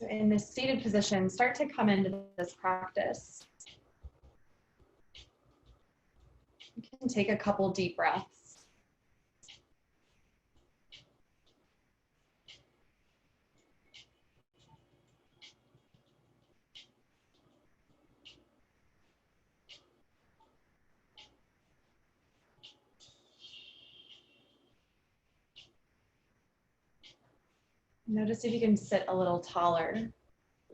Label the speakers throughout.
Speaker 1: So in this seated position, start to come into this practice. You can take a couple deep breaths. Notice if you can sit a little taller,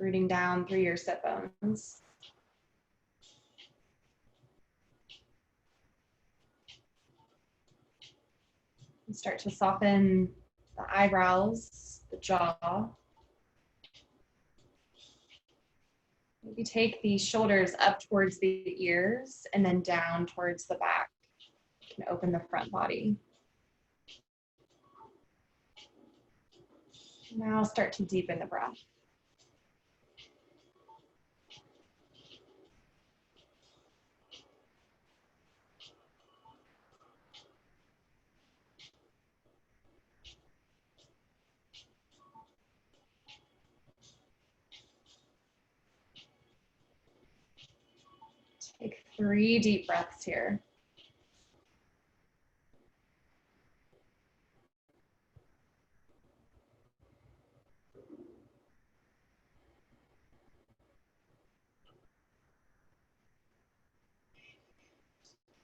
Speaker 1: rooting down through your sit bones. And start to soften the eyebrows, the jaw. Maybe take the shoulders up towards the ears and then down towards the back. You can open the front body. Now start to deepen the breath. Take 3 deep breaths here.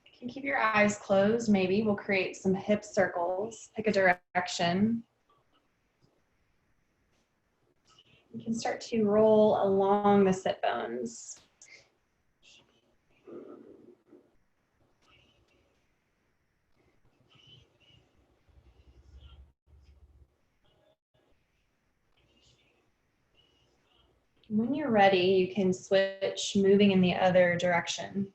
Speaker 1: You can keep your eyes closed, maybe. We'll create some hip circles. Pick a direction. You can start to roll along the sit bones. When you're ready, you can switch, moving in the other direction.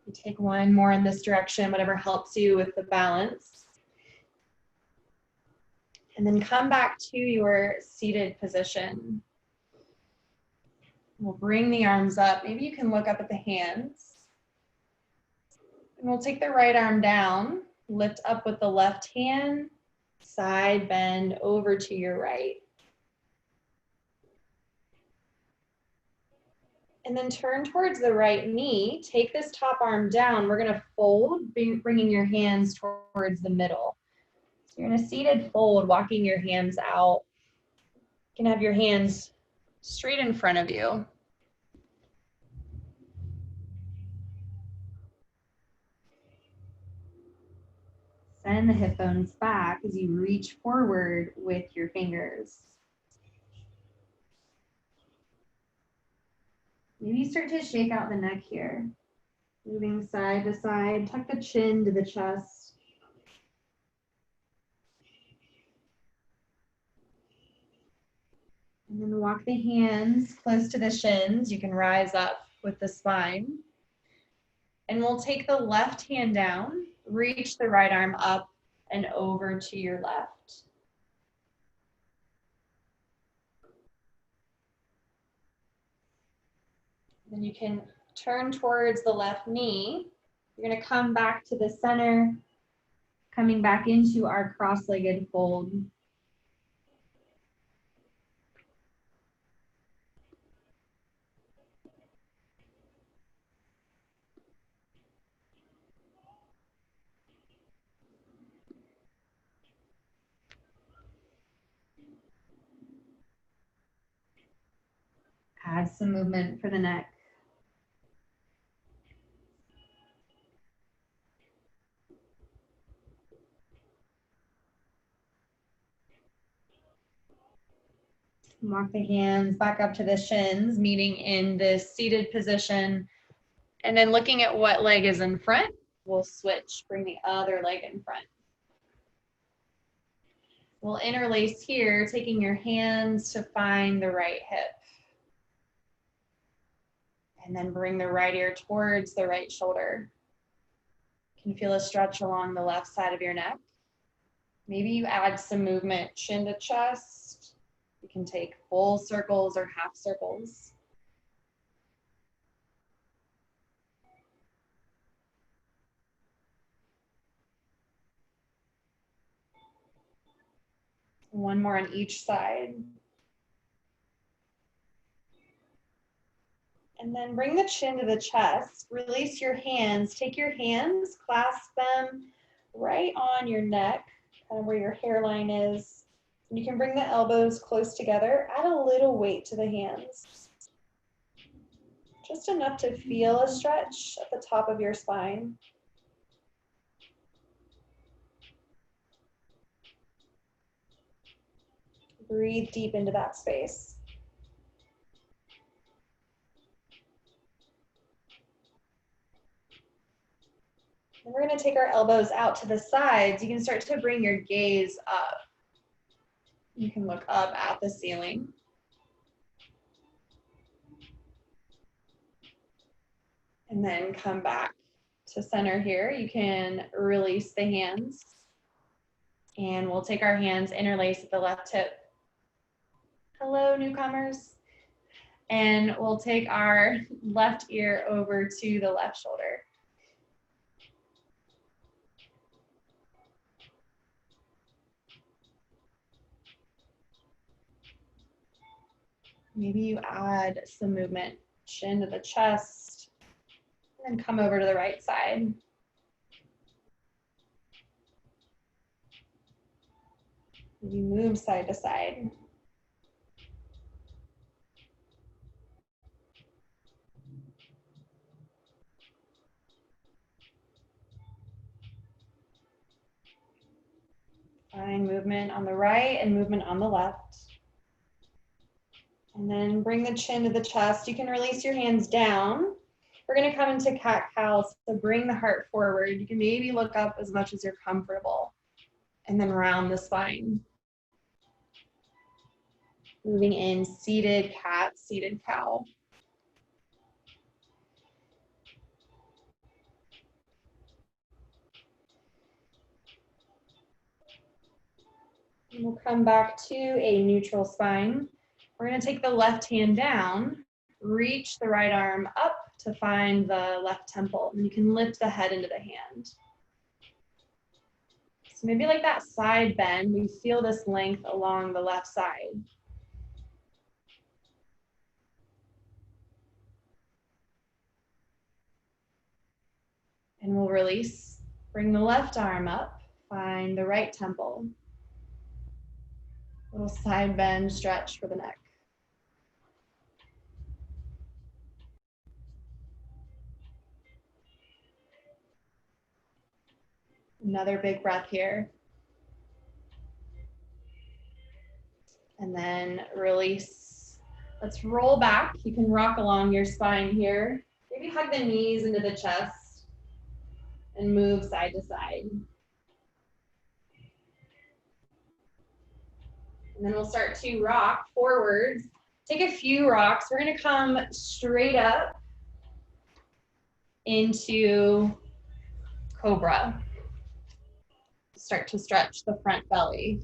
Speaker 1: You take one more in this direction, whatever helps you with the balance. And then come back to your seated position. We'll bring the arms up. Maybe you can look up at the hands. And we'll take the right arm down, lift up with the left hand, side bend over to your right. And then turn towards the right knee. Take this top arm down. We're going to fold, bringing your hands towards the middle. So you're in a seated fold, walking your hands out. You can have your hands straight in front of you. Send the hip bones back as you reach forward with your fingers. Maybe start to shake out the neck here. Moving side to side, tuck the chin to the chest. And then walk the hands close to the shins. You can rise up with the spine. And we'll take the left hand down, reach the right arm up and over to your left. Then you can turn towards the left knee. You're going to come back to the center, coming back into our cross-legged fold. Add some movement for the neck. Walk the hands back up to the shins, meeting in this seated position. And then looking at what leg is in front, we'll switch, bring the other leg in front. We'll interlace here, taking your hands to find the right hip. And then bring the right ear towards the right shoulder. You can feel a stretch along the left side of your neck. Maybe you add some movement, chin to chest, You can take full circles or half circles. One more on each side. And then bring the chin to the chest. Release your hands. Take your hands, clasp them right on your neck, kind of where your hairline is. And you can bring the elbows close together. Add a little weight to the hands. Just enough to feel a stretch at the top of your spine. Breathe deep into that space. And we're going to take our elbows out to the sides. You can start to bring your gaze up. You can look up at the ceiling. And then come back to center here. You can release the hands. And we'll take our hands, interlace at the left hip. Hello, newcomers. And we'll take our left ear over to the left shoulder. Maybe you add some movement, chin to the chest, and then come over to the right side. You move side to side. Find movement on the right and movement on the left. And then bring the chin to the chest. You can release your hands down. We're going to come into cat-cow, so bring the heart forward. You can maybe look up as much as you're comfortable. And then round the spine. Moving in seated cat, seated cow. And we'll come back to a neutral spine. We're going to take the left hand down, reach the right arm up to find the left temple, and you can lift the head into the hand. So maybe like that side bend, we feel this length along the left side. And we'll release, bring the left arm up, find the right temple. Little side bend, stretch for the neck. Another big breath here. And then release. Let's roll back. You can rock along your spine here. Maybe hug the knees into the chest and move side to side. And then we'll start to rock forwards. Take a few rocks. We're going to come straight up into cobra. Start to stretch the front belly.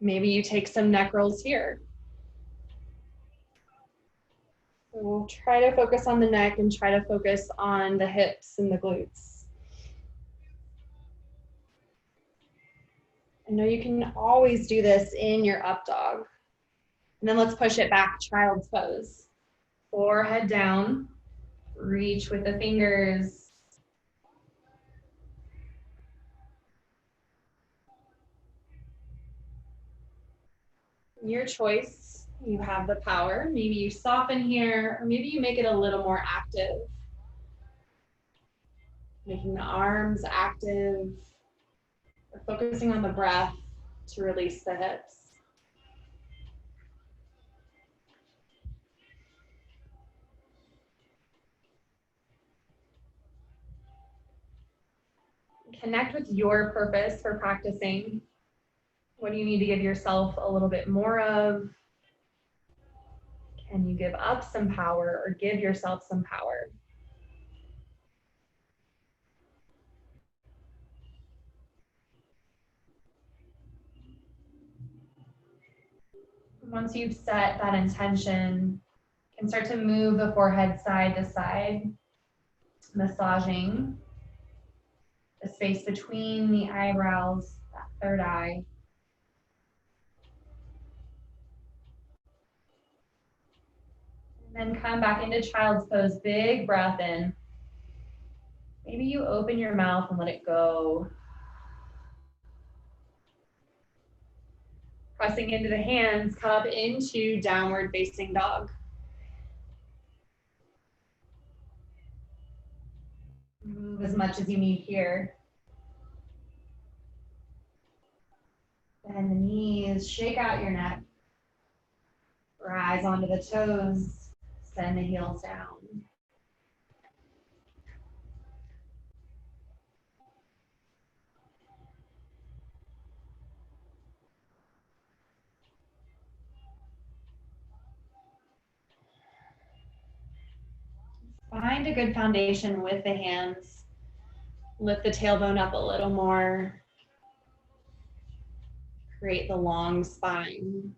Speaker 1: Maybe you take some neck rolls here. So we'll try to focus on the neck and try to focus on the hips and the glutes. I know you can always do this in your up dog. And then let's push it back, child's pose. Forehead down, reach with the fingers. Your choice, you have the power. Maybe you soften here, or maybe you make it a little more active. Making the arms active, or focusing on the breath to release the hips. Connect with your purpose for practicing. What do you need to give yourself a little bit more of? Can you give up some power or give yourself some power? Once you've set that intention, you can start to move the forehead side to side, massaging the space between the eyebrows, that third eye. And then come back into child's pose, big breath in. Maybe you open your mouth and let it go. Pressing into the hands, come up into downward facing dog. Move as much as you need here. Bend the knees, shake out your neck. Rise onto the toes, send the heels down. Find a good foundation with the hands. Lift the tailbone up a little more. Create the long spine.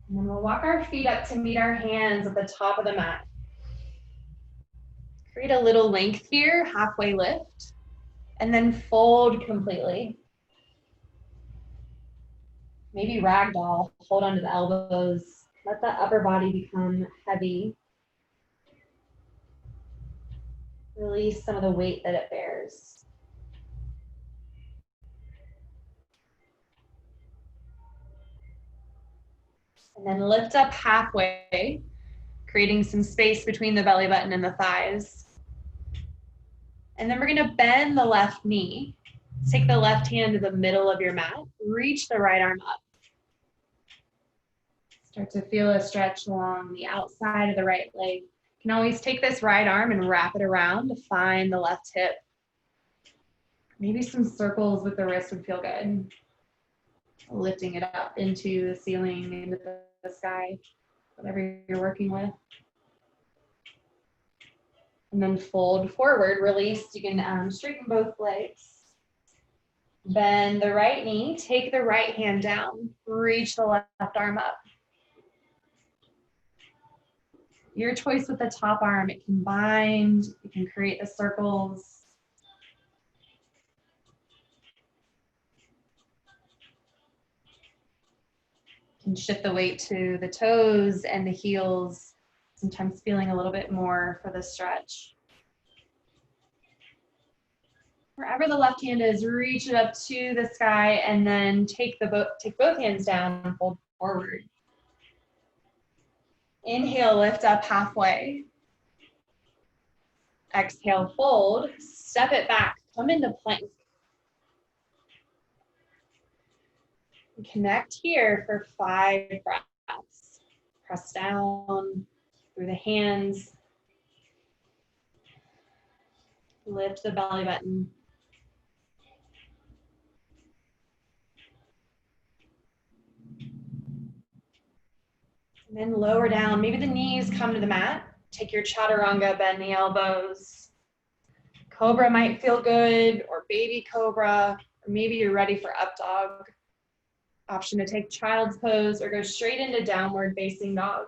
Speaker 1: And then we'll walk our feet up to meet our hands at the top of the mat. Create a little length here, halfway lift, and then fold completely. Maybe ragdoll, hold onto the elbows. Let the upper body become heavy. Release some of the weight that it bears. And then lift up halfway, creating some space between the belly button and the thighs. And then we're gonna bend the left knee. Take the left hand to the middle of your mat, reach the right arm up. Start to feel a stretch along the outside of the right leg. You can always take this right arm and wrap it around to find the left hip. Maybe some circles with the wrist would feel good. Lifting it up into the ceiling, into the sky, whatever you're working with. And then fold forward, release. You can straighten both legs. Bend the right knee, take the right hand down, reach the left arm up. Your choice with the top arm, it can bind, you can create the circles. You can shift the weight to the toes and the heels, sometimes feeling a little bit more for the stretch. Wherever the left hand is, reach it up to the sky and then take both hands down and fold forward. Inhale, lift up halfway. Exhale, fold, step it back, come into plank. Connect here for 5 breaths. Press down through the hands. Lift the belly button. And then lower down. Maybe the knees come to the mat. Take your chaturanga, bend the elbows. Cobra might feel good, or baby cobra, or maybe you're ready for up dog. Option to take child's pose or go straight into downward facing dog.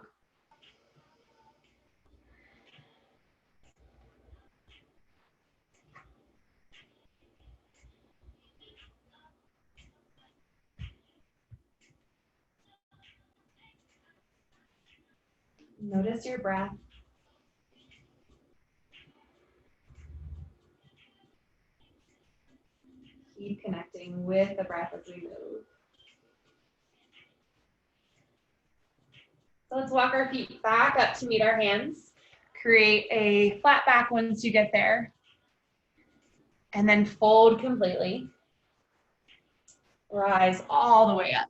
Speaker 1: Notice your breath. Keep connecting with the breath as we move. So let's walk our feet back up to meet our hands. Create a flat back once you get there. And then fold completely. Rise all the way up.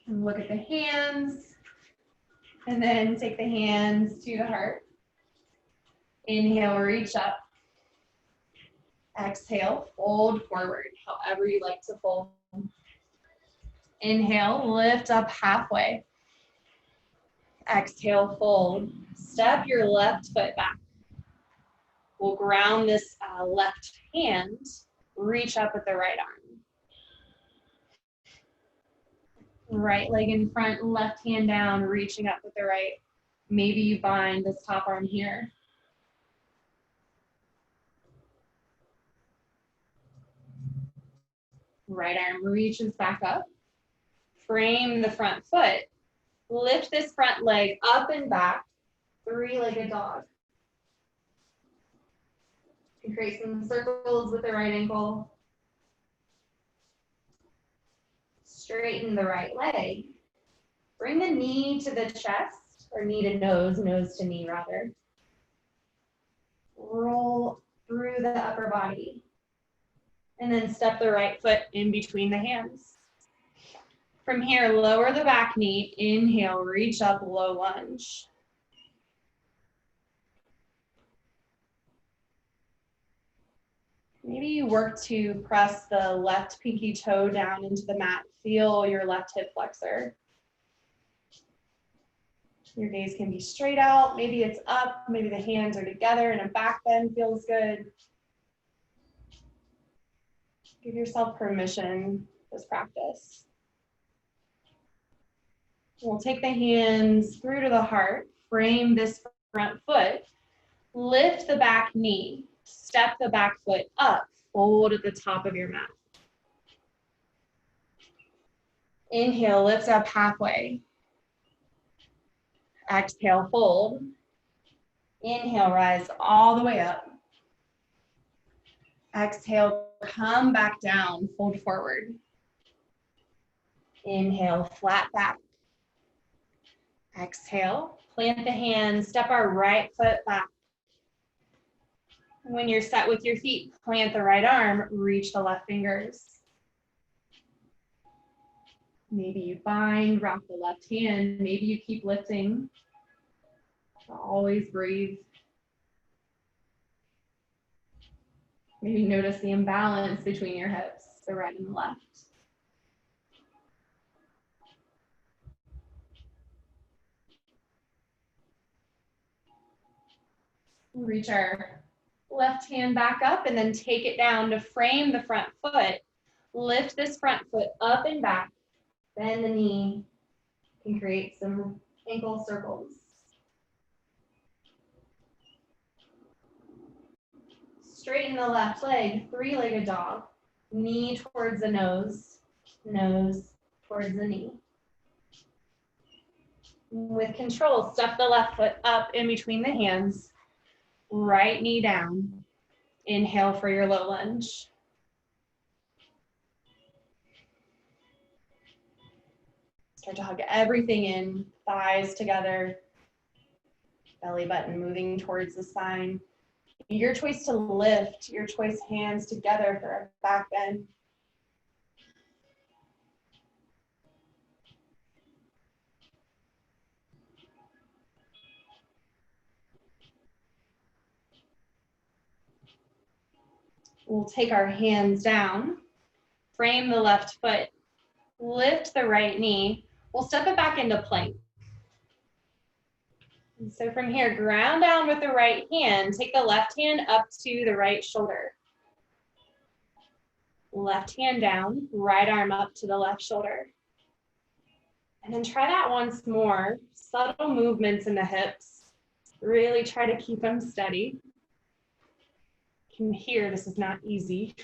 Speaker 1: And look at the hands. And then take the hands to the heart. Inhale, reach up. Exhale, fold forward, however you like to fold. Inhale, lift up halfway. Exhale, fold. Step your left foot back. We'll ground this left hand Reach up with the right arm. Right leg in front, left hand down, reaching up with the right. Maybe you bind this top arm here. Right arm reaches back up. Frame the front foot. Lift this front leg up and back. Three-legged dog. You create some circles with the right ankle. Straighten the right leg. Bring the knee to the chest, or knee to nose, nose to knee rather. Roll through the upper body. And then step the right foot in between the hands. From here, lower the back knee. Inhale, reach up, low lunge. Maybe you work to press the left pinky toe down into the mat. Feel your left hip flexor. Your gaze can be straight out. Maybe it's up. Maybe the hands are together and a back bend feels good. Give yourself permission this practice. We'll take the hands through to the heart. Frame this front foot. Lift the back knee. Step the back foot up. Fold at the top of your mat. Inhale, lift up halfway. Exhale, fold. Inhale, rise all the way up. Exhale, come back down, fold forward. Inhale, flat back. Exhale, plant the hands, step our right foot back. When you're set with your feet, plant the right arm, reach the left fingers. Maybe you bind, wrap the left hand. Maybe you keep lifting. Always breathe. Maybe notice the imbalance between your hips, the right and the left. Reach our left hand back up and then take it down to frame the front foot. Lift this front foot up and back. Bend the knee. You can create some ankle circles. Straighten the left leg, three-legged dog. Knee towards the nose, nose towards the knee. With control, step the left foot up in between the hands. Right knee down. Inhale for your low lunge. Start to hug everything in, thighs together, belly button moving towards the spine. Your choice to lift, your choice hands together for a back bend. We'll take our hands down, frame the left foot, lift the right knee. We'll step it back into plank. And so from here, ground down with the right hand, take the left hand up to the right shoulder. Left hand down, right arm up to the left shoulder. And then try that once more. Subtle movements in the hips. Really try to keep them steady. You can hear this is not easy.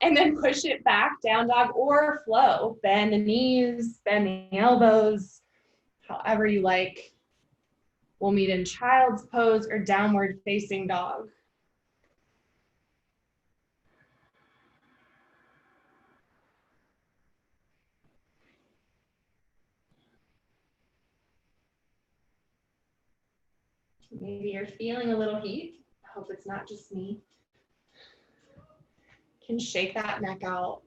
Speaker 1: And then push it back, down dog or flow. Bend the knees, bend the elbows, however you like. We'll meet in child's pose or downward facing dog. Maybe you're feeling a little heat. I hope it's not just me. You can shake that neck out.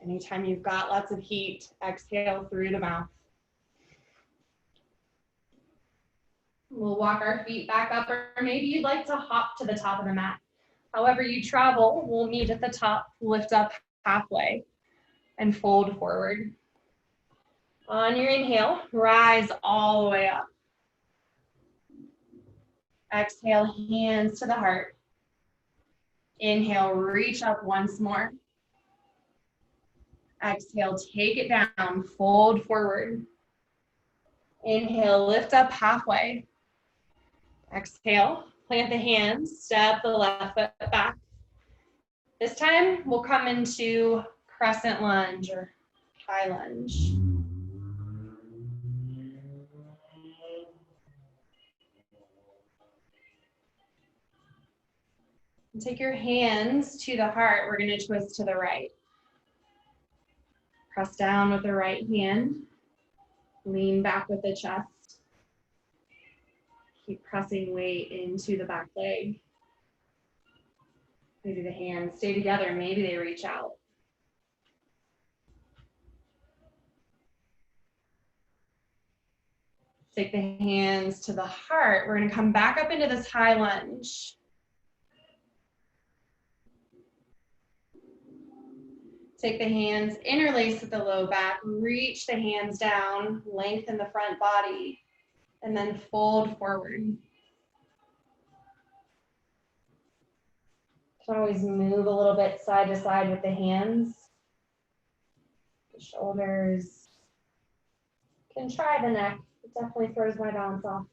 Speaker 1: Anytime you've got lots of heat, exhale through the mouth. We'll walk our feet back up, or maybe you'd like to hop to the top of the mat. However you travel, we'll meet at the top, lift up halfway, and fold forward. On your inhale, rise all the way up. Exhale, hands to the heart. Inhale, reach up once more. Exhale, take it down, fold forward. Inhale, lift up halfway. Exhale, plant the hands, step the left foot back. This time, we'll come into crescent lunge or high lunge. And take your hands to the heart. We're going to twist to the right. Press down with the right hand. Lean back with the chest. Keep pressing weight into the back leg. Maybe the hands stay together. Maybe they reach out. Take the hands to the heart. We're going to come back up into this high lunge. Take the hands, interlace at the low back, reach the hands down, lengthen the front body, and then fold forward. You can always move a little bit side to side with the hands. The shoulders. You can try the neck. It definitely throws my balance off.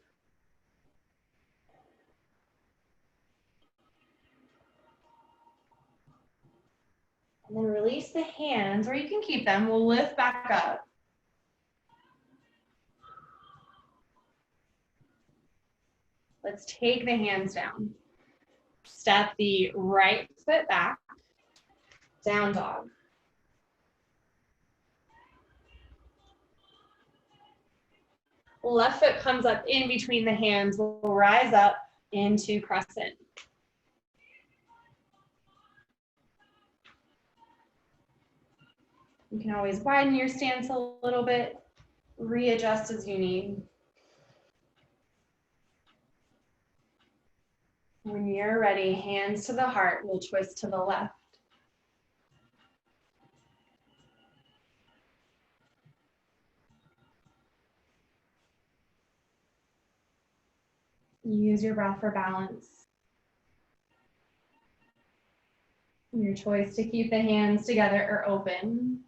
Speaker 1: And then release the hands, or you can keep them. We'll lift back up. Let's take the hands down. Step the right foot back. Down dog. Left foot comes up in between the hands. We'll rise up into crescent. You can always widen your stance a little bit, readjust as you need. When you're ready, hands to the heart, we'll twist to the left. Use your breath for balance. Your choice to keep the hands together or open.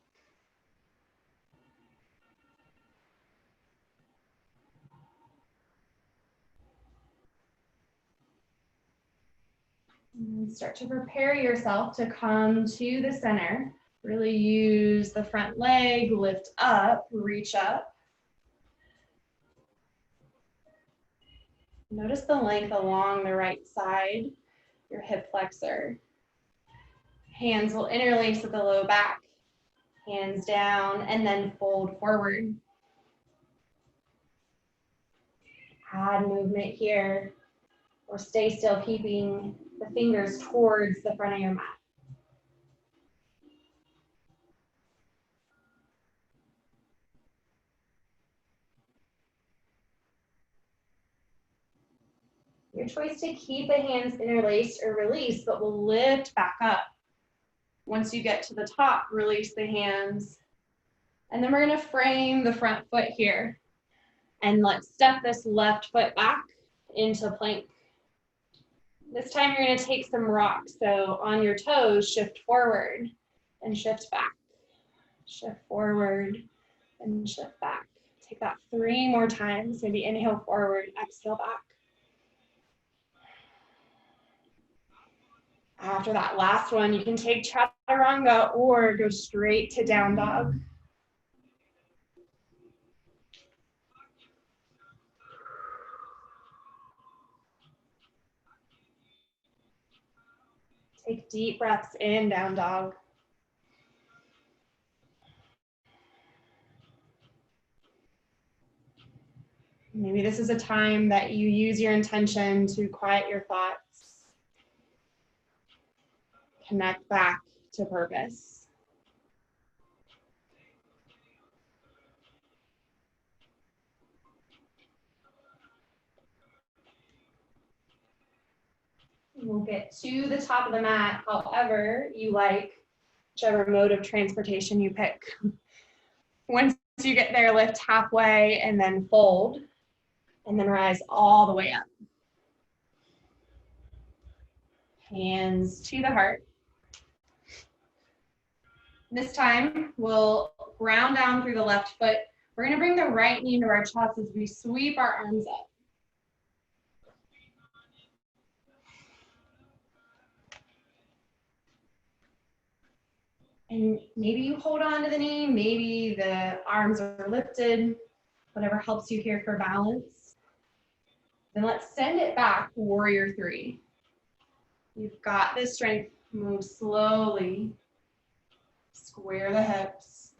Speaker 1: And start to prepare yourself to come to the center. Really use the front leg, lift up, reach up. Notice the length along the right side, your hip flexor. Hands will interlace at the low back. Hands down and then fold forward. Add movement here, or stay still, keeping the fingers towards the front of your mat. Your choice to keep the hands interlaced or release, but we'll lift back up. Once you get to the top, release the hands. And then we're going to frame the front foot here. And let's step this left foot back into plank. This time you're going to take some rocks. So on your toes, shift forward and shift back. Shift forward and shift back. Take that 3 more times. Maybe inhale forward, exhale back. After that last one, you can take chaturanga or go straight to down dog. Take deep breaths in, down dog. Maybe this is a time that you use your intention to quiet your thoughts. Connect back to purpose. We'll get to the top of the mat, however you like, whichever mode of transportation you pick. Once you get there, lift halfway and then fold, and then rise all the way up. Hands to the heart. This time, we'll ground down through the left foot. We're gonna bring the right knee into our chest as we sweep our arms up. And maybe you hold on to the knee, maybe the arms are lifted, whatever helps you here for balance. Then let's send it back, warrior three. You've got this strength. Move slowly. Square the hips.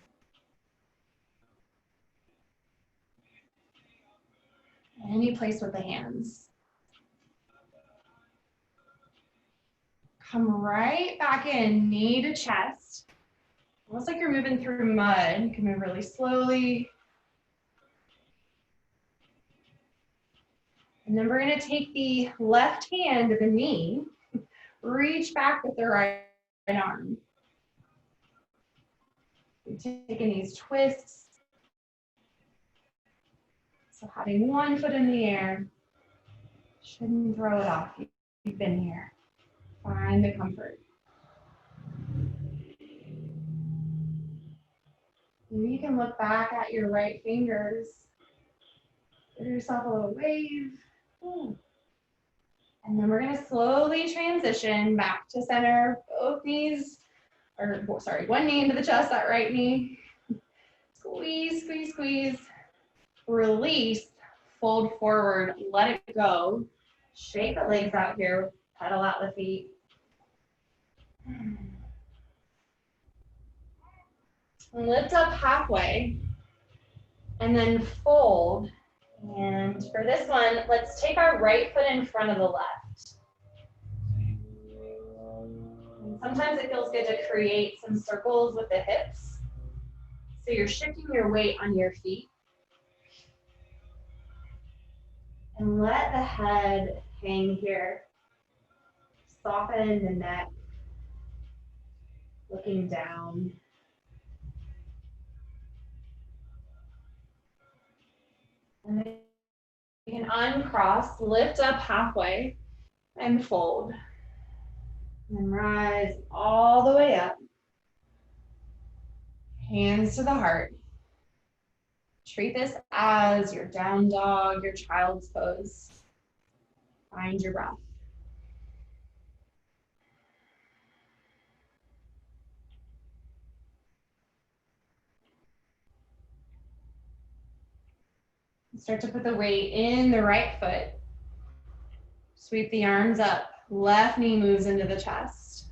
Speaker 1: Any place with the hands. Come right back in, knee to chest. Almost like you're moving through mud. You can move really slowly. And then we're gonna take the left hand to the knee, reach back with the right arm. We're taking these twists. So having one foot in the air, shouldn't throw it off. You've been here. Find the comfort. Maybe you can look back at your right fingers. Give yourself a little wave. And then we're gonna slowly transition back to center, both knees, or sorry, one knee into the chest, that right knee. Squeeze, squeeze, squeeze. Release, fold forward, let it go. Shake the legs out here, pedal out the feet. Lift up halfway, and then fold. And for this one, let's take our right foot in front of the left. And sometimes it feels good to create some circles with the hips. So you're shifting your weight on your feet. And let the head hang here. Soften the neck, looking down. And then you can uncross, lift up halfway, and fold. And then rise all the way up. Hands to the heart. Treat this as your down dog, your child's pose. Find your breath. Start to put the weight in the right foot. Sweep the arms up. Left knee moves into the chest.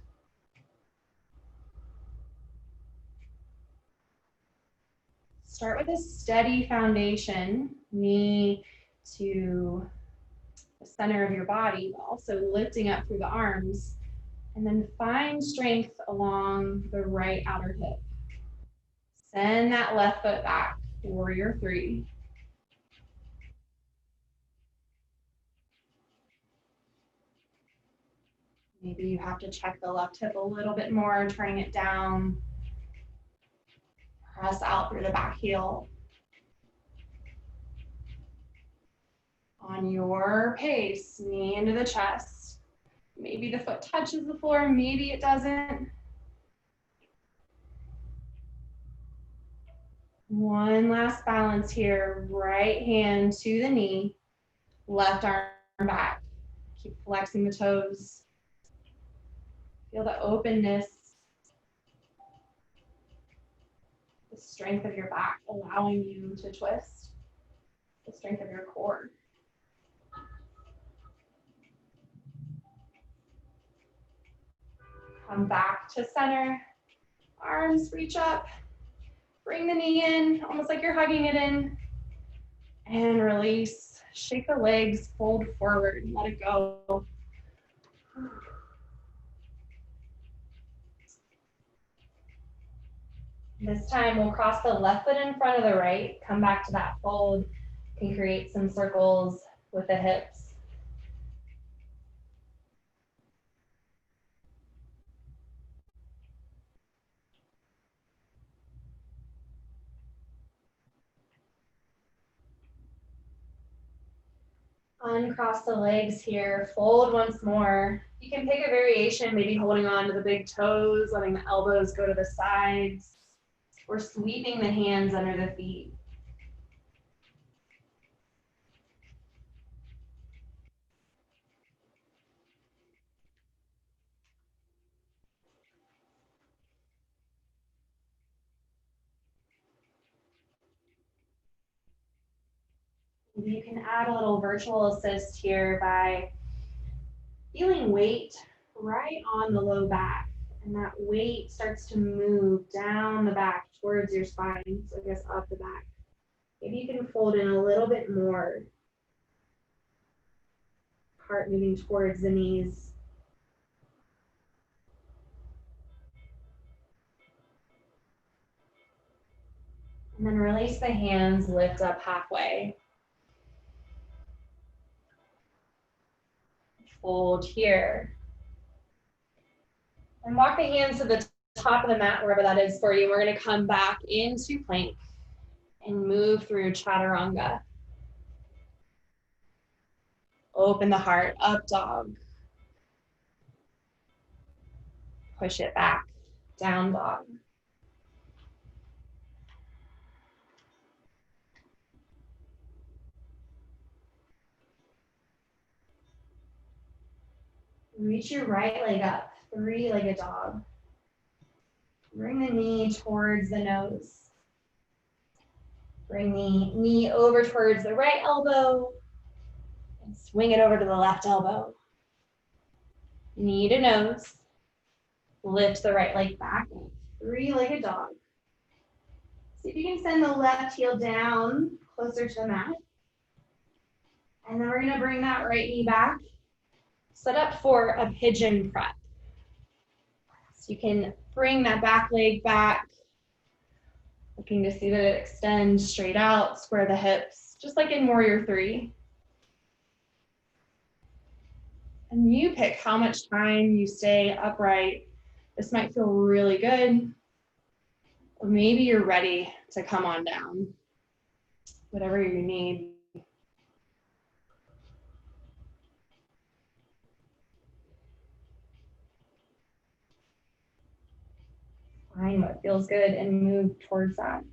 Speaker 1: Start with a steady foundation, knee to the center of your body, but also lifting up through the arms. And then find strength along the right outer hip. Send that left foot back, warrior three. Maybe you have to check the left hip a little bit more, turning it down. Press out through the back heel. On your pace, knee into the chest. Maybe the foot touches the floor, maybe it doesn't. One last balance here. Right hand to the knee, left arm back. Keep flexing the toes. Feel the openness, the strength of your back, allowing you to twist, the strength of your core. Come back to center. Arms reach up. Bring the knee in, almost like you're hugging it in. And release. Shake the legs, fold forward, let it go. This time we'll cross the left foot in front of the right, come back to that fold, and create some circles with the hips. Uncross the legs here, fold once more. You can pick a variation, maybe holding on to the big toes, letting the elbows go to the sides, or sweeping the hands under the feet. You can add a little virtual assist here by feeling weight right on the low back. And that weight starts to move down the back towards your spine, so I guess up the back. Maybe you can fold in a little bit more. Heart moving towards the knees. And then release the hands, lift up halfway. Fold here. And walk the hands to the top of the mat, wherever that is for you. We're going to come back into plank and move through chaturanga. Open the heart, up dog. Push it back, down dog. Reach your right leg up, three-legged dog. Bring the knee towards the nose. Bring the knee over towards the right elbow and swing it over to the left elbow. Knee to nose. Lift the right leg back, three-legged dog. See if you can send the left heel down closer to the mat. And then we're gonna bring that right knee back. Set up for a pigeon prep. So you can bring that back leg back, looking to see that it extends straight out, square the hips, just like in Warrior 3. And you pick how much time you stay upright. This might feel really good, or maybe you're ready to come on down, whatever you need. Find what feels good and move towards that.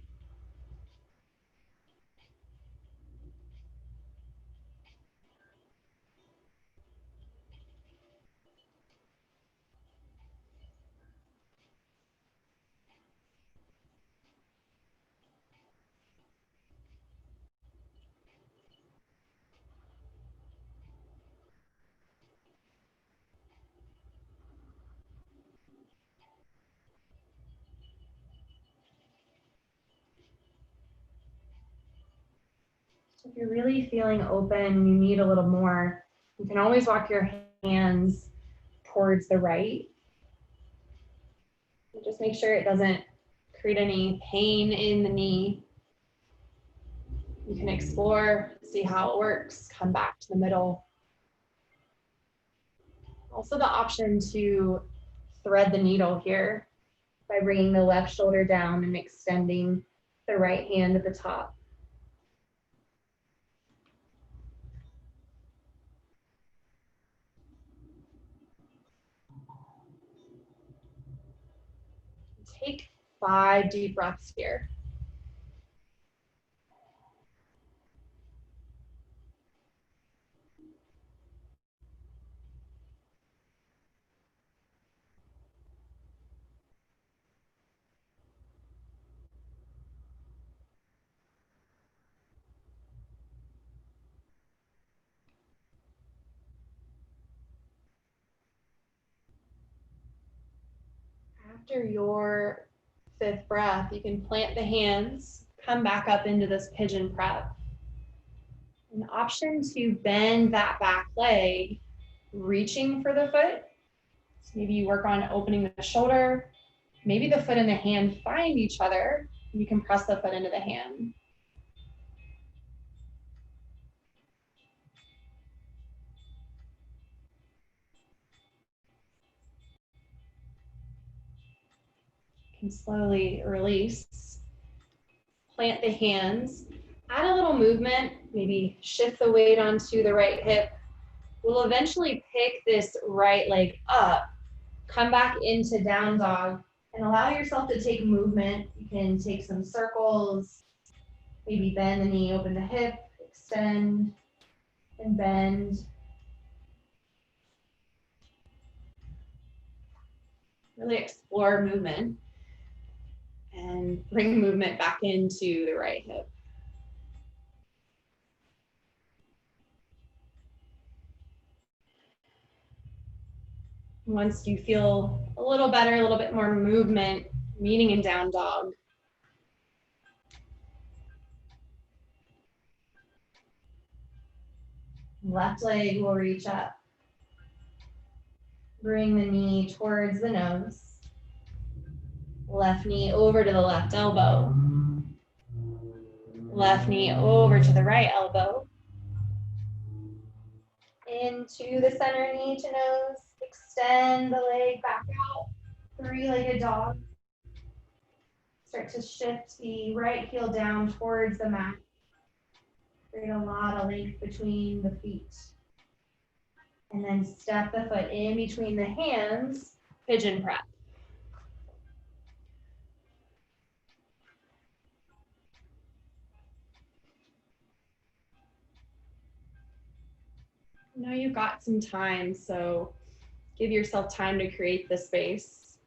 Speaker 1: So if you're really feeling open, you need a little more, you can always walk your hands towards the right. Just make sure it doesn't create any pain in the knee. You can explore, see how it works, come back to the middle. Also the option to thread the needle here by bringing the left shoulder down and extending the right hand at the top. Take 5 deep breaths here. After your 5th breath, you can plant the hands, come back up into this pigeon prep. An option to bend that back leg, reaching for the foot. So maybe you work on opening the shoulder. Maybe the foot and the hand find each other. You can press the foot into the hand. You can slowly release. Plant the hands. Add a little movement Maybe shift the weight onto the right hip. We'll eventually pick this right leg up, come back into down dog, and allow yourself to take movement. You can take some circles, maybe bend the knee, open the hip, extend and bend. Really explore movement and bring movement back into the right hip. Once you feel a little better, a little bit more movement, meeting in down dog, left leg will reach up. Bring the knee towards the nose. Left knee over to the left elbow. Left knee over to the right elbow. Into the center knee to nose. Extend the leg back out. Three-legged dog. Start to shift the right heel down towards the mat. Create a lot of length between the feet. And then step the foot in between the hands, pigeon prep. I know you've got some time, so give yourself time to create the space.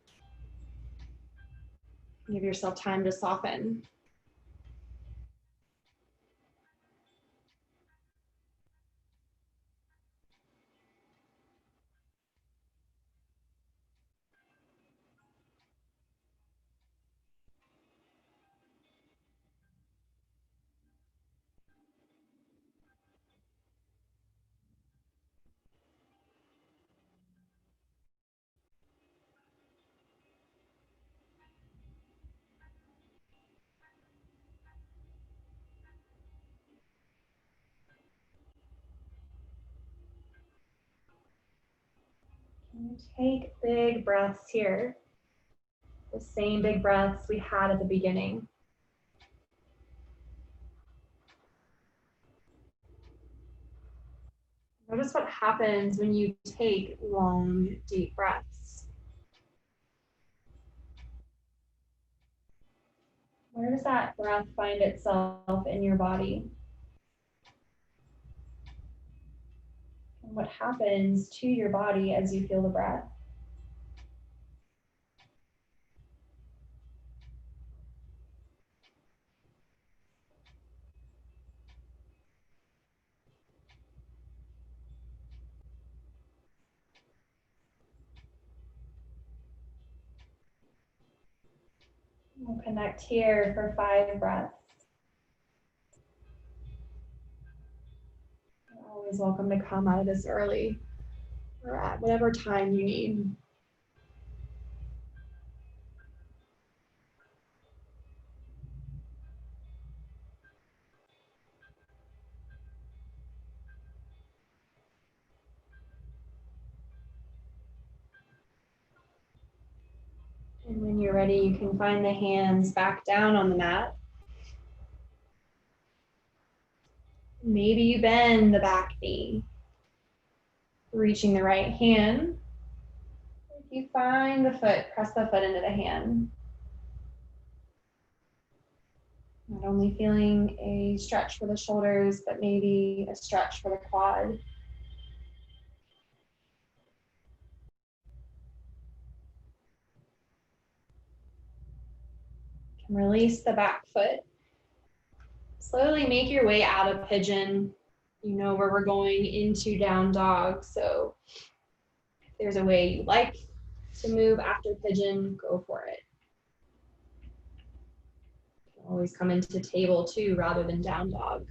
Speaker 1: Give yourself time to soften. And take big breaths here. The same big breaths we had at the beginning. Notice what happens when you take long, deep breaths. Where does that breath find itself in your body? And what happens to your body as you feel the breath? We'll connect here for 5 breaths. You're always welcome to come out of this early or at whatever time you need. And when you're ready, you can find the hands back down on the mat. Maybe you bend the back knee, reaching the right hand. If you find the foot, press the foot into the hand. Not only feeling a stretch for the shoulders, but maybe a stretch for the quad. You can release the back foot. Slowly make your way out of pigeon. You know where we're going into down dog, so if there's a way you like to move after pigeon, go for it. You can always come into table too rather than down dog.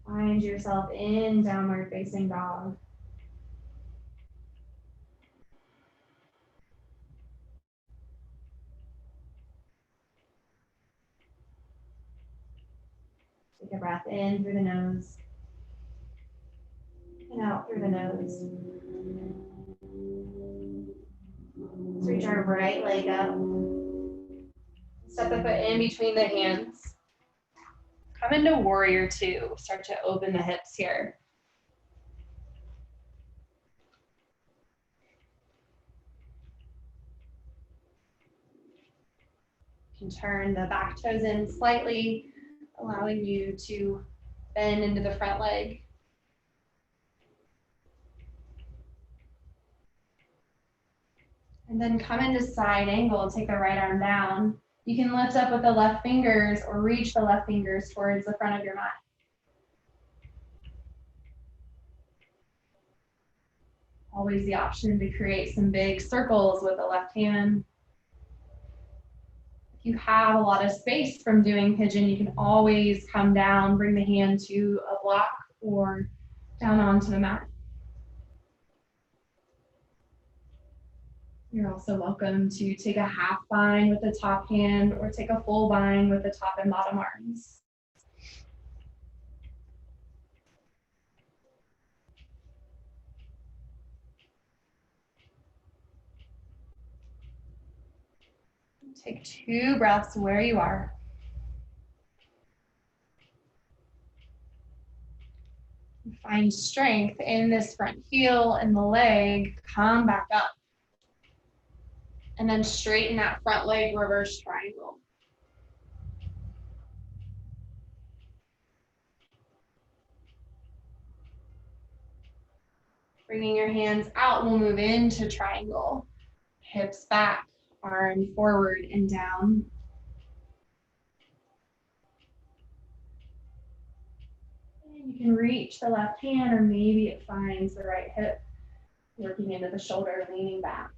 Speaker 1: Find yourself in downward facing dog. Take a breath in through the nose and out through the nose. Let's reach our right leg up. Step the foot in between the hands. Come into warrior two. Start to open the hips here. You can turn the back toes in slightly, allowing you to bend into the front leg. And then come into side angle, take the right arm down. You can lift up with the left fingers or reach the left fingers towards the front of your mat. Always the option to create some big circles with the left hand. If you have a lot of space from doing pigeon, you can always come down, bring the hand to a block or down onto the mat. You're also welcome to take a half bind with the top hand or take a full bind with the top and bottom arms. Take 2 breaths where you are. Find strength in this front heel and the leg. Come back up. And then straighten that front leg, reverse triangle. Bringing your hands out, we'll move into triangle. Hips back, arm forward and down. And you can reach the left hand, or maybe it finds the right hip, working into the shoulder, leaning back.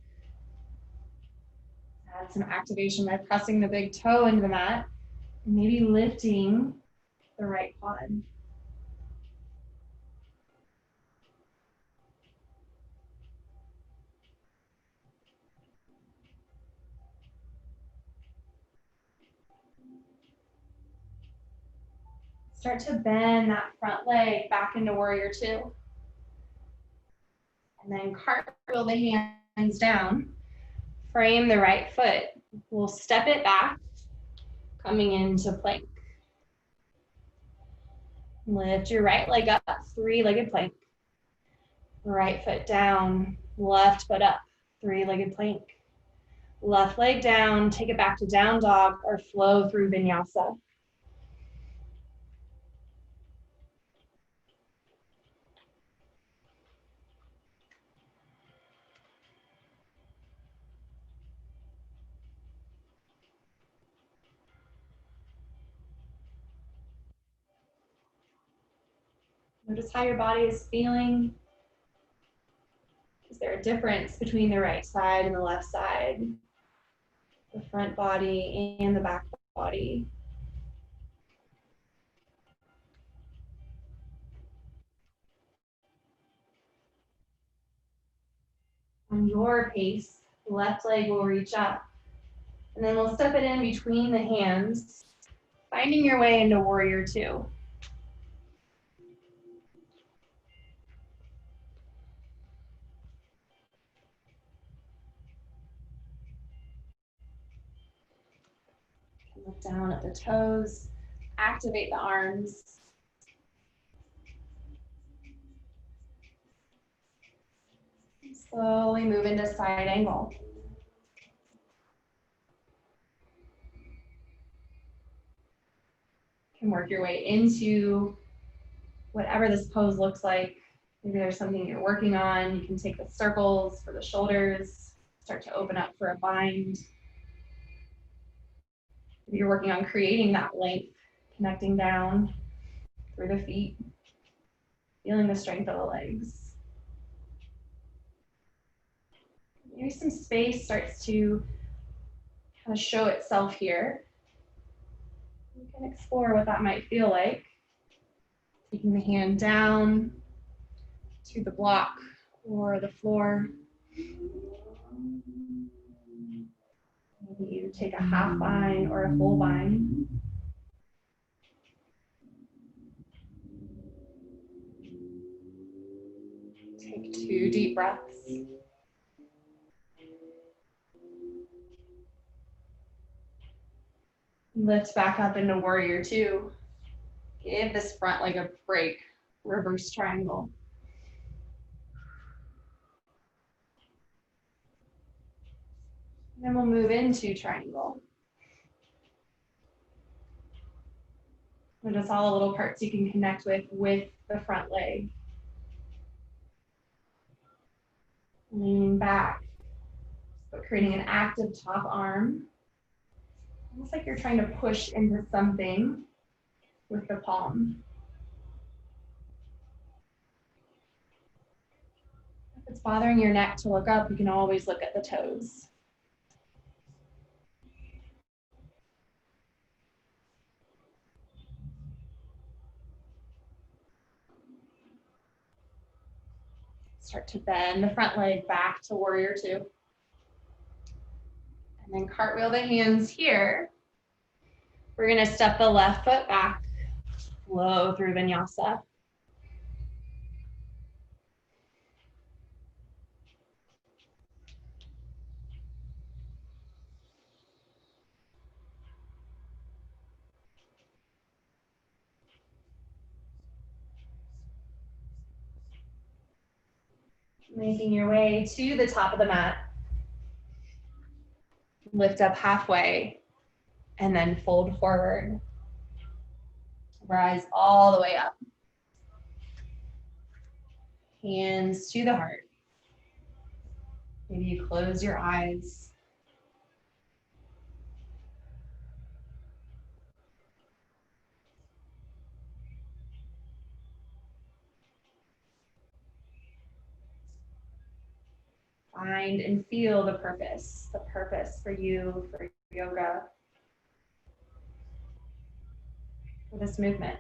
Speaker 1: Add some activation by pressing the big toe into the mat, and maybe lifting the right quad. Start to bend that front leg back into warrior two. And then cartwheel the hands down. Frame the right foot. We'll step it back, coming into plank. Lift your right leg up, 3-legged plank. Right foot down, left foot up, 3-legged plank. Left leg down, take it back to down dog or flow through vinyasa. Notice how your body is feeling. Is there a difference between the right side and the left side? The front body and the back body. On your pace, the left leg will reach up. And then we'll step it in between the hands, finding your way into warrior two. Look down at the toes, activate the arms. Slowly move into side angle. You can work your way into whatever this pose looks like. Maybe there's something you're working on. You can take the circles for the shoulders, start to open up for a bind. Maybe you're working on creating that length, connecting down through the feet, feeling the strength of the legs. Maybe some space starts to kind of show itself here. You can explore what that might feel like. Taking the hand down to the block or the floor. Maybe you take a half bind or a full bind. Take 2 deep breaths. Lift back up into warrior two. Give this front leg a break. Reverse triangle. And then we'll move into triangle. Notice all the little parts you can connect with the front leg. Leaning back, but creating an active top arm. Almost like you're trying to push into something with the palm. If it's bothering your neck to look up, you can always look at the toes. Start to bend the front leg back to warrior two. And then cartwheel the hands here. We're gonna step the left foot back, flow through vinyasa. Making your way to the top of the mat. Lift up halfway and then fold forward. Rise all the way up. Hands to the heart. Maybe you close your eyes. Find and feel the purpose for you, for yoga, for this movement.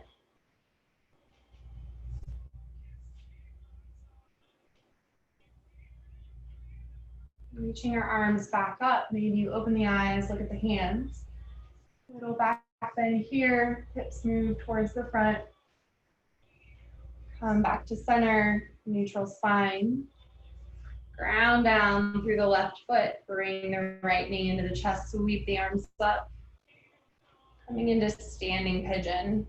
Speaker 1: Reaching your arms back up, maybe you open the eyes, look at the hands. Little back bend here, hips move towards the front. Come back to center, neutral spine. Ground down through the left foot, bring the right knee into the chest, sweep the arms up. Coming into standing pigeon.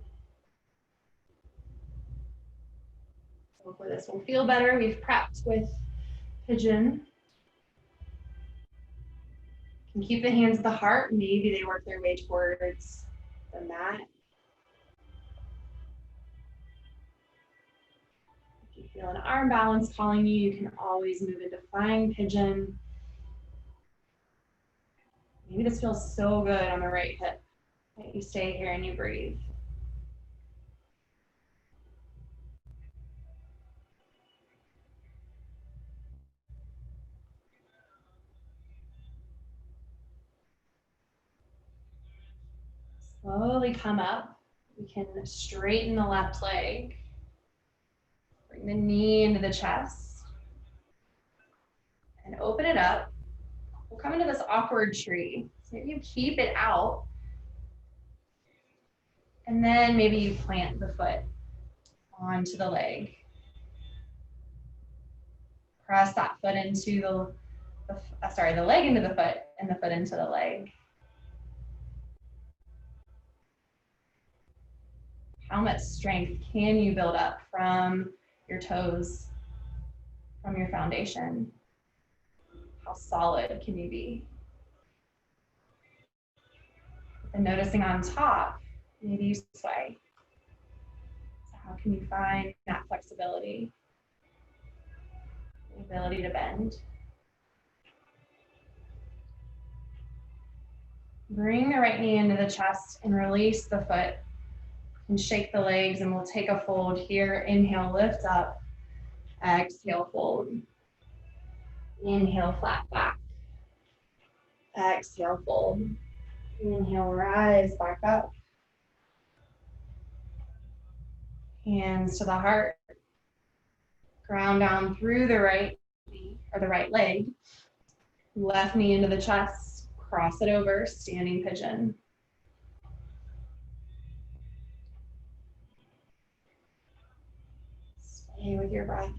Speaker 1: Hopefully this will feel better. We've prepped with pigeon. You can keep the hands at the heart. Maybe they work their way towards the mat. If you feel an arm balance calling you, you can always move into flying pigeon. Maybe this feels so good on the right hip that you stay here and you breathe. Slowly come up. We can straighten the left leg. Bring the knee into the chest. And open it up. We'll come into this awkward tree. So maybe you keep it out. And then maybe you plant the foot onto the leg. Press that foot into the leg into the foot and the foot into the leg. How much strength can you build up from your toes, from your foundation? How solid can you be? And noticing on top, maybe you sway. So how can you find that flexibility? The ability to bend. Bring the right knee into the chest and release the foot. And shake the legs, and we'll take a fold here. Inhale, lift up. Exhale, fold. Inhale, flat back. Exhale, fold. Inhale, rise back up. Hands to the heart. Ground down through the right knee, or the right leg. Left knee into the chest. Cross it over, standing pigeon. Stay with your breath.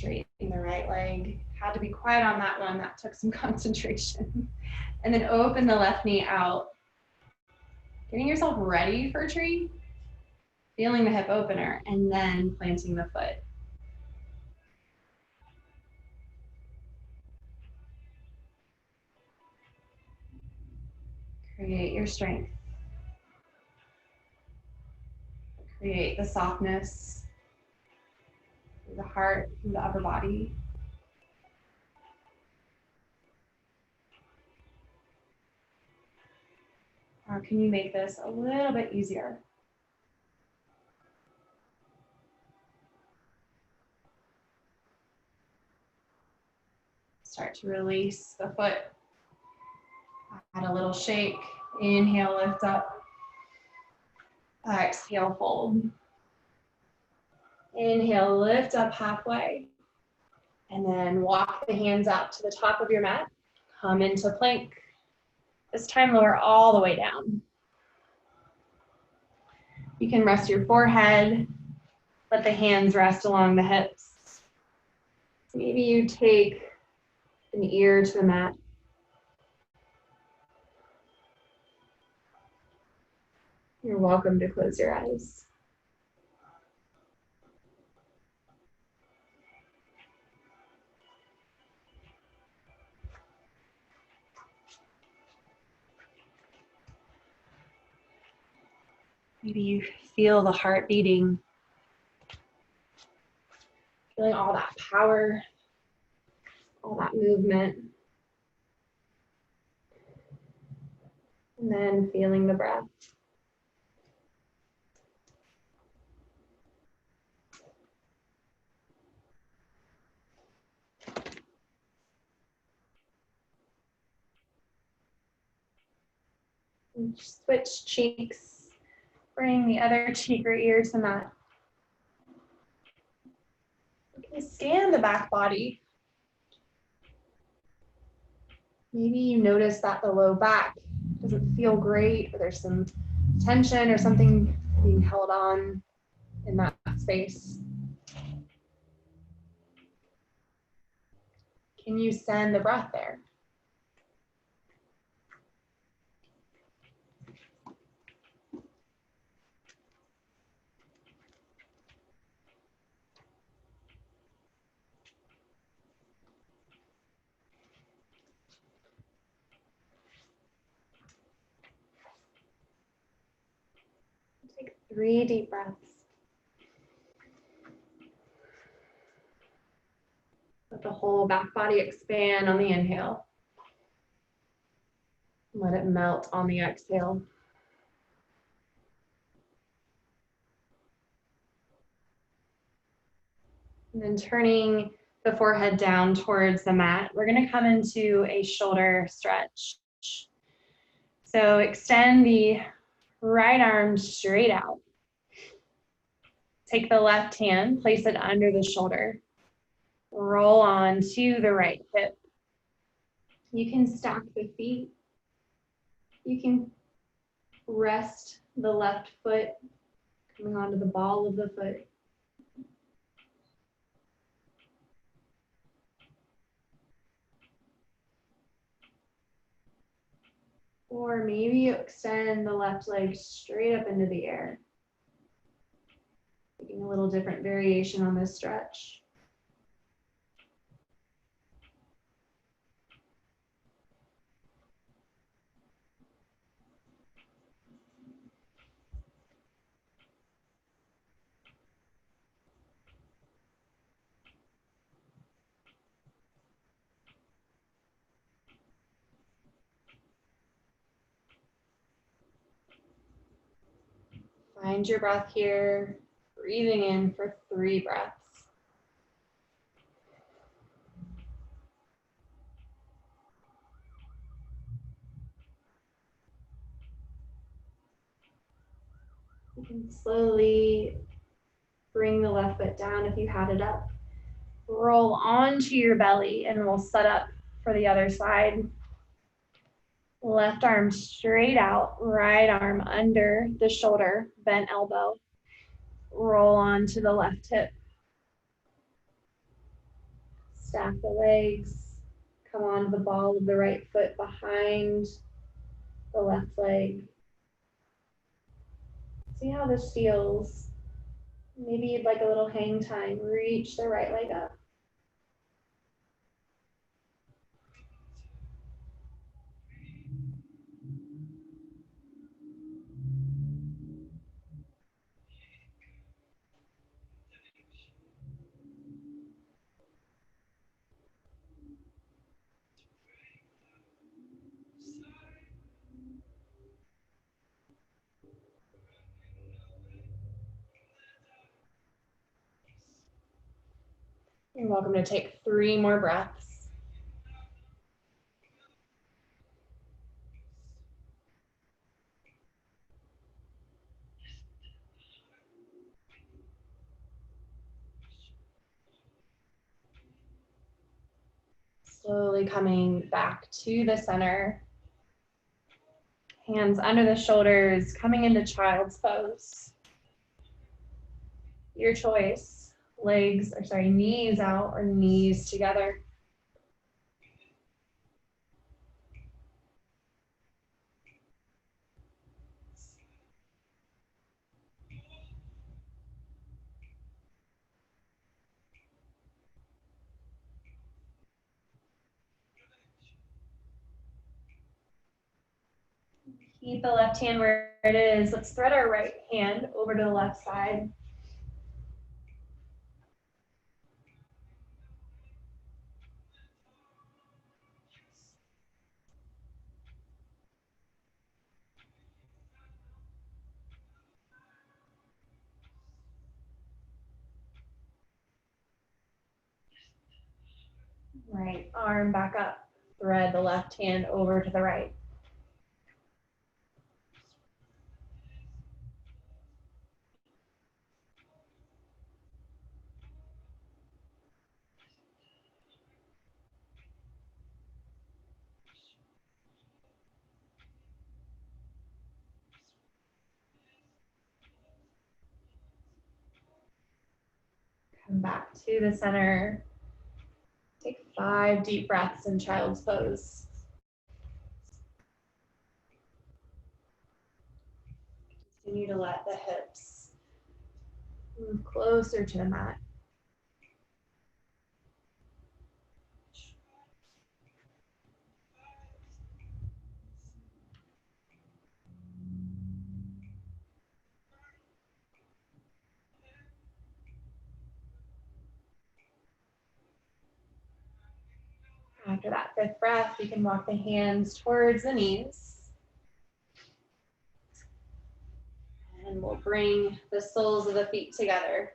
Speaker 1: straighten the right leg. Had to be quiet on that one. That took some concentration. And then open the left knee out. Getting yourself ready for tree. Feeling the hip opener and then planting the foot. Create your strength. Create the softness through the heart, through the upper body. Or can you make this a little bit easier? Start to release the foot. Add a little shake. Inhale, lift up. Exhale, fold. Inhale, lift up halfway. And then walk the hands out to the top of your mat. Come into plank. This time, lower all the way down. You can rest your forehead. Let the hands rest along the hips. Maybe you take an ear to the mat. You're welcome to close your eyes. Maybe you feel the heart beating, feeling all that power, all that movement. And then feeling the breath. And switch cheeks. Bring the other cheek or ear to the mat. You can scan the back body. Maybe you notice that the low back doesn't feel great, or there's some tension or something being held on in that space. Can you send the breath there? Take 3 deep breaths. Let the whole back body expand on the inhale. Let it melt on the exhale. And then turning the forehead down towards the mat, we're going to come into a shoulder stretch. So extend the right arm straight out. Take the left hand, place it under the shoulder. Roll on to the right hip. You can stack the feet. You can rest the left foot coming onto the ball of the foot. Or maybe you extend the left leg straight up into the air. Taking a little different variation on this stretch. Find your breath here, breathing in for 3 breaths. You can slowly bring the left foot down if you had it up. Roll onto your belly and we'll set up for the other side. Left arm straight out, right arm under the shoulder, bent elbow. Roll onto the left hip. Stack the legs. Come on to the ball of the right foot behind the left leg. See how this feels. Maybe you'd like a little hang time. Reach the right leg up. You're welcome to take 3 more breaths. Slowly coming back to the center. Hands under the shoulders, coming into child's pose. Your choice. Knees out or knees together. Keep the left hand where it is. Let's thread our right hand over to the left side. Right arm back up. Thread the left hand over to the right. Come back to the center. Take 5 deep breaths in child's pose. Continue to let the hips move closer to the mat. After that 5th breath, you can walk the hands towards the knees. And we'll bring the soles of the feet together.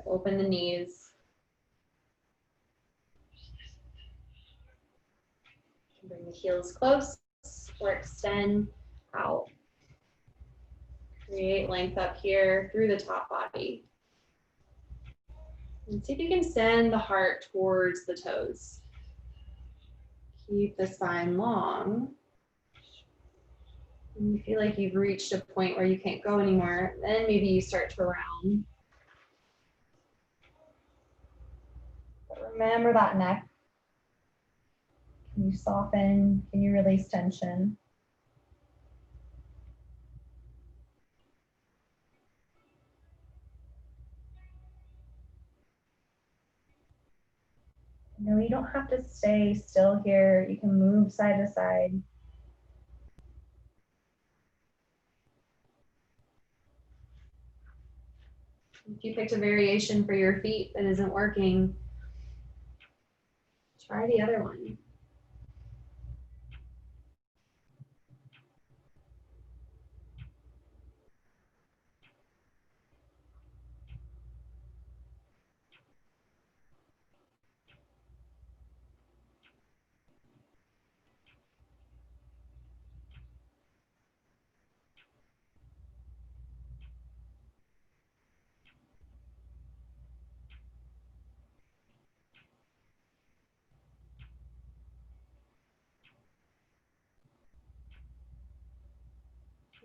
Speaker 1: Open the knees. Bring the heels close or extend out. Create length up here through the top body. And see if you can send the heart towards the toes. Keep the spine long. When you feel like you've reached a point where you can't go anymore, then maybe you start to round. But remember that neck. Can you soften? Can you release tension? No, you don't have to stay still here. You can move side to side. If you picked a variation for your feet that isn't working, try the other one.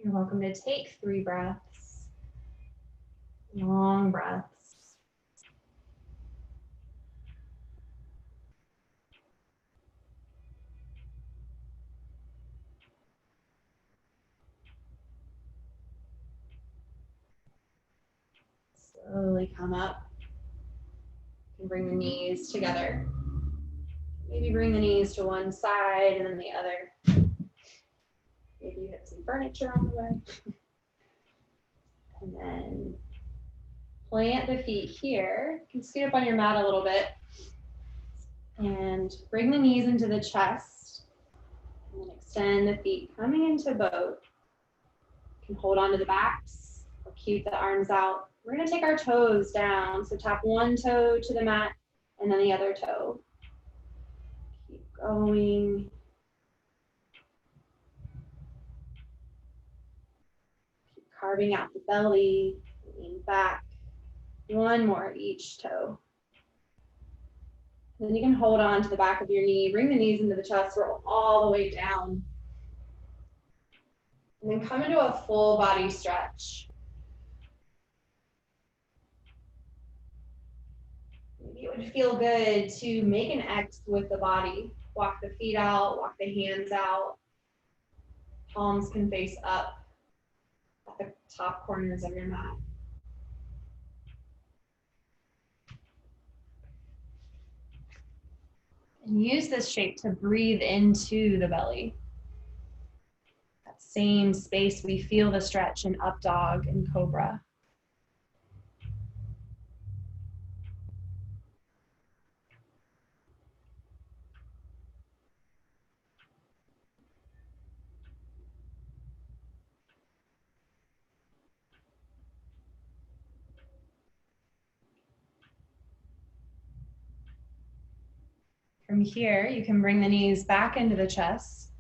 Speaker 1: You're welcome to take 3 breaths, long breaths. Slowly come up and bring the knees together. Maybe bring the knees to one side and then the other. Maybe you hit some furniture on the way. And then plant the feet here. You can scoot up on your mat a little bit. And bring the knees into the chest. And then extend the feet coming into boat. You can hold on to the backs or keep the arms out. We're going to take our toes down. So tap one toe to the mat and then the other toe. Keep going. Keep carving out the belly. Lean back. One more each toe. Then you can hold on to the back of your knee. Bring the knees into the chest. Roll all the way down. And then come into a full body stretch. Maybe it would feel good to make an X with the body. Walk the feet out, walk the hands out. Palms can face up at the top corners of your mat. And use this shape to breathe into the belly. That same space, we feel the stretch in up dog and cobra. From here, you can bring the knees back into the chest.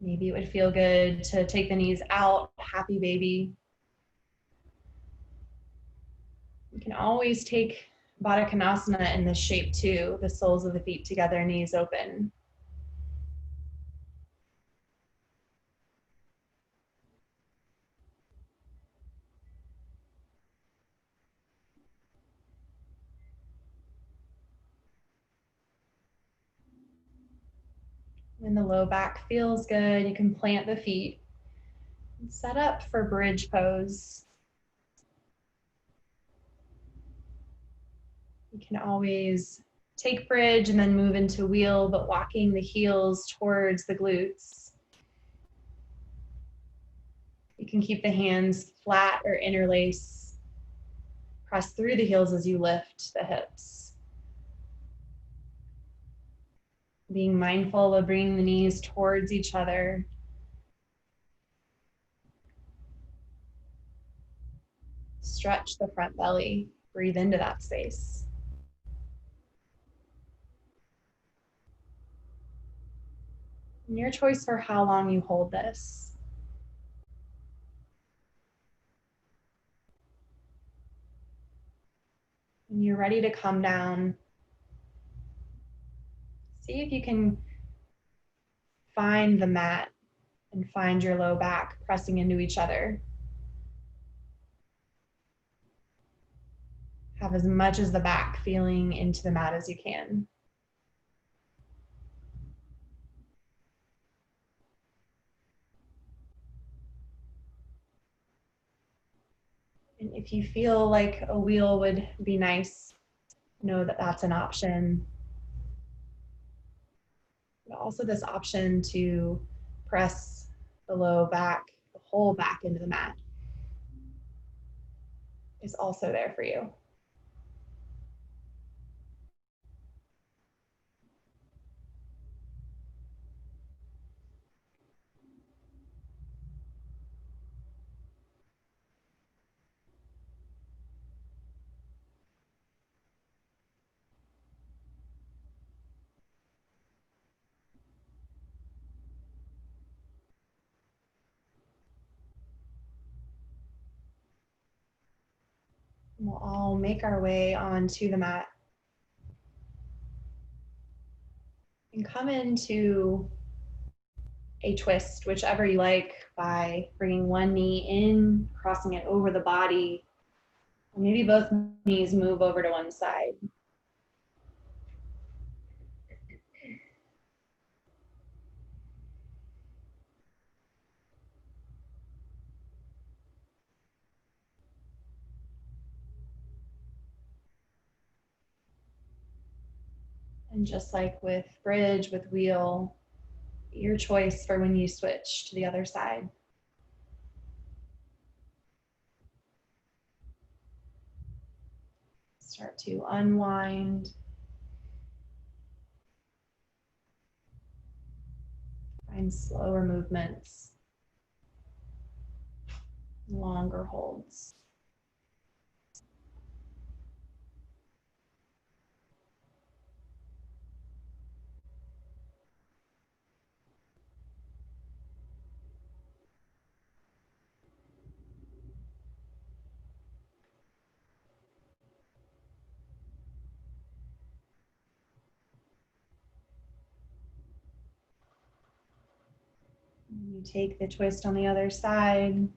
Speaker 1: Maybe it would feel good to take the knees out, happy baby. You can always take Baddha Konasana in this shape too, the soles of the feet together, knees open. When the low back feels good, you can plant the feet and set up for bridge pose. You can always take bridge and then move into wheel, but walking the heels towards the glutes. You can keep the hands flat or interlace. Press through the heels as you lift the hips. Being mindful of bringing the knees towards each other. Stretch the front belly. Breathe into that space. And your choice for how long you hold this. When you're ready to come down, see if you can find the mat and find your low back pressing into each other. Have as much as the back feeling into the mat as you can. And if you feel like a wheel would be nice, know that that's an option. But also this option to press the low back, the whole back into the mat is also there for you. We'll all make our way onto the mat and come into a twist, whichever you like, by bringing one knee in, crossing it over the body, or maybe both knees move over to one side. And just like with bridge, with wheel, your choice for when you switch to the other side. Start to unwind. Find slower movements, longer holds. You take the twist on the other side,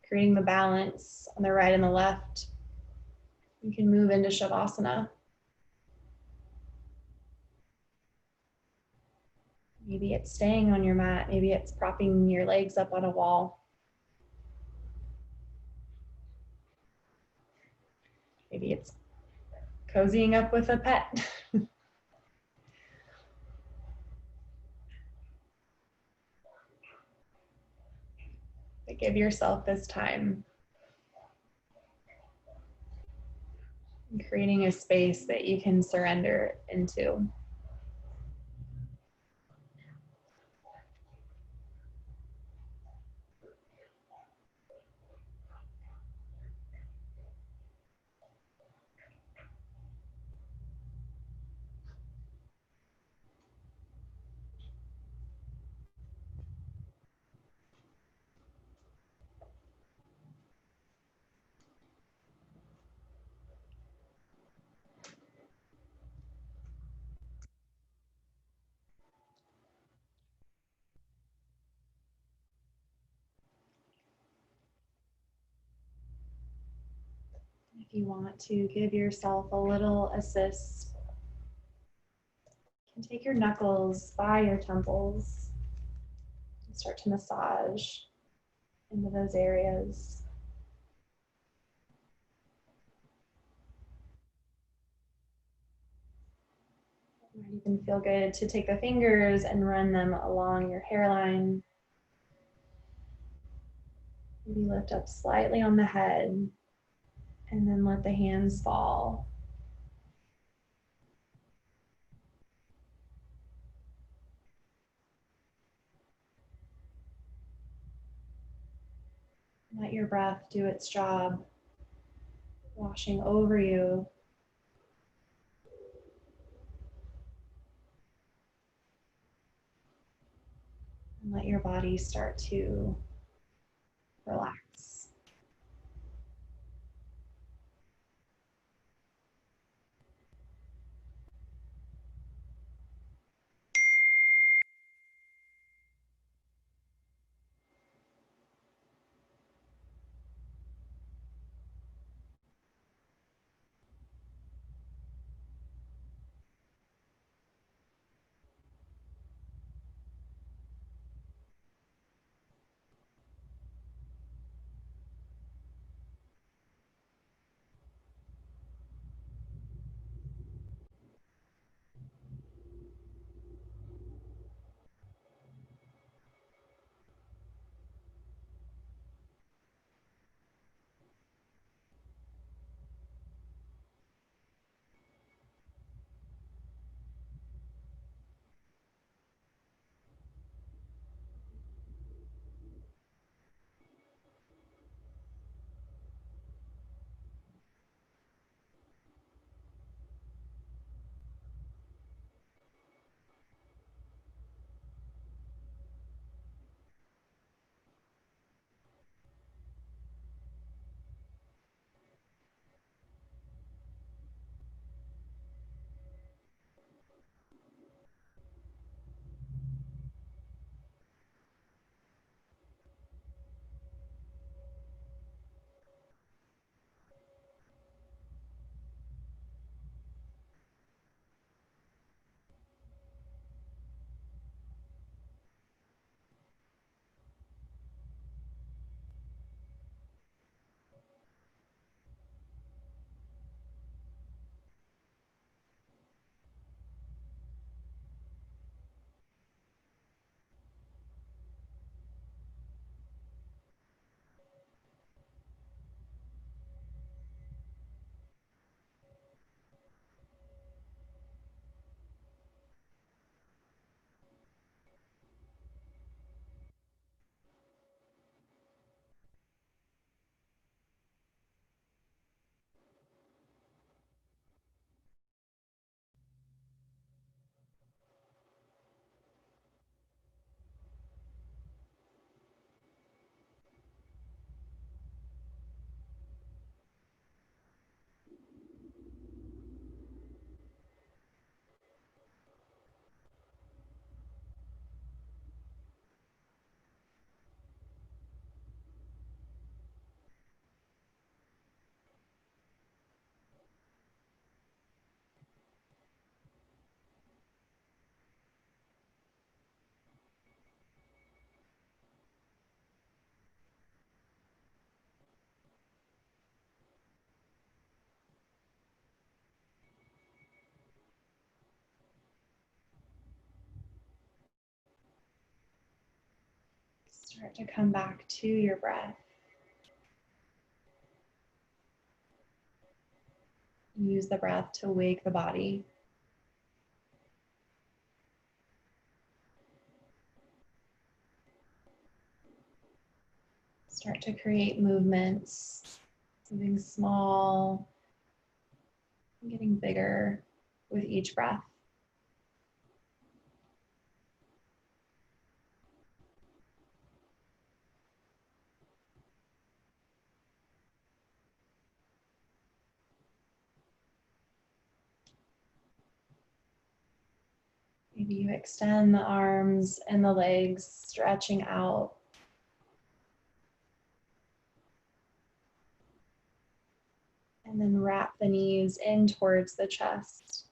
Speaker 1: creating the balance on the right and the left. You can move into Shavasana. Maybe it's staying on your mat. Maybe it's propping your legs up on a wall. Maybe it's cozying up with a pet. But give yourself this time. Creating a space that you can surrender into. If you want to give yourself a little assist, you can take your knuckles by your temples and start to massage into those areas. It might even feel good to take the fingers and run them along your hairline. Maybe lift up slightly on the head and then let the hands fall. Let your breath do its job, washing over you. And let your body start to relax. Start to come back to your breath. Use the breath to wake the body. Start to create movements, moving small, and getting bigger with each breath. Maybe you extend the arms and the legs, stretching out. And then wrap the knees in towards the chest.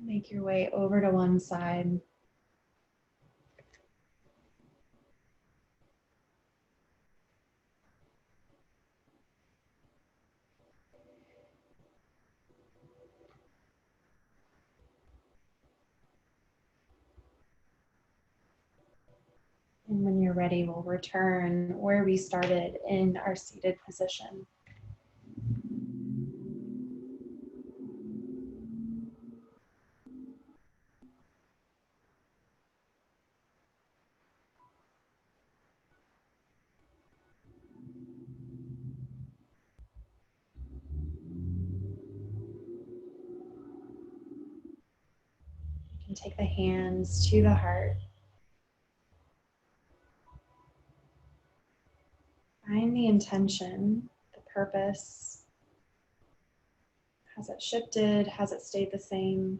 Speaker 1: Make your way over to one side. And when you're ready, we'll return where we started in our seated position. You can take the hands to the heart. Find the intention, the purpose. Has it shifted? Has it stayed the same?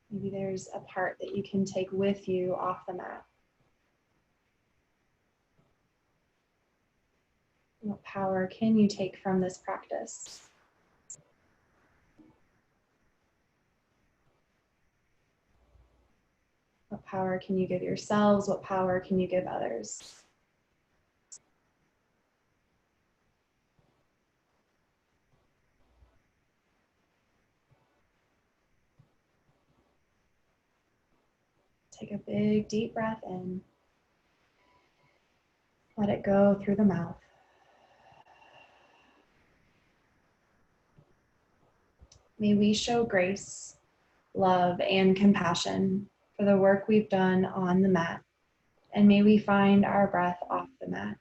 Speaker 1: Maybe there's a part that you can take with you off the mat. What power can you take from this practice? What power can you give yourselves? What power can you give others? Take a big, deep breath in. Let it go through the mouth. May we show grace, love, and compassion for the work we've done on the mat. And may we find our breath off the mat.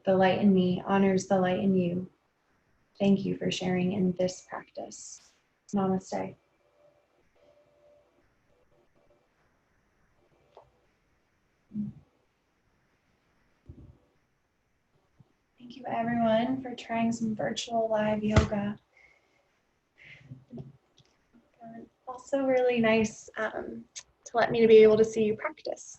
Speaker 1: The light in me honors the light in you. Thank you for sharing in this practice. Namaste. Thank you everyone for trying some virtual live yoga. Also really nice to let me be able to see you practice.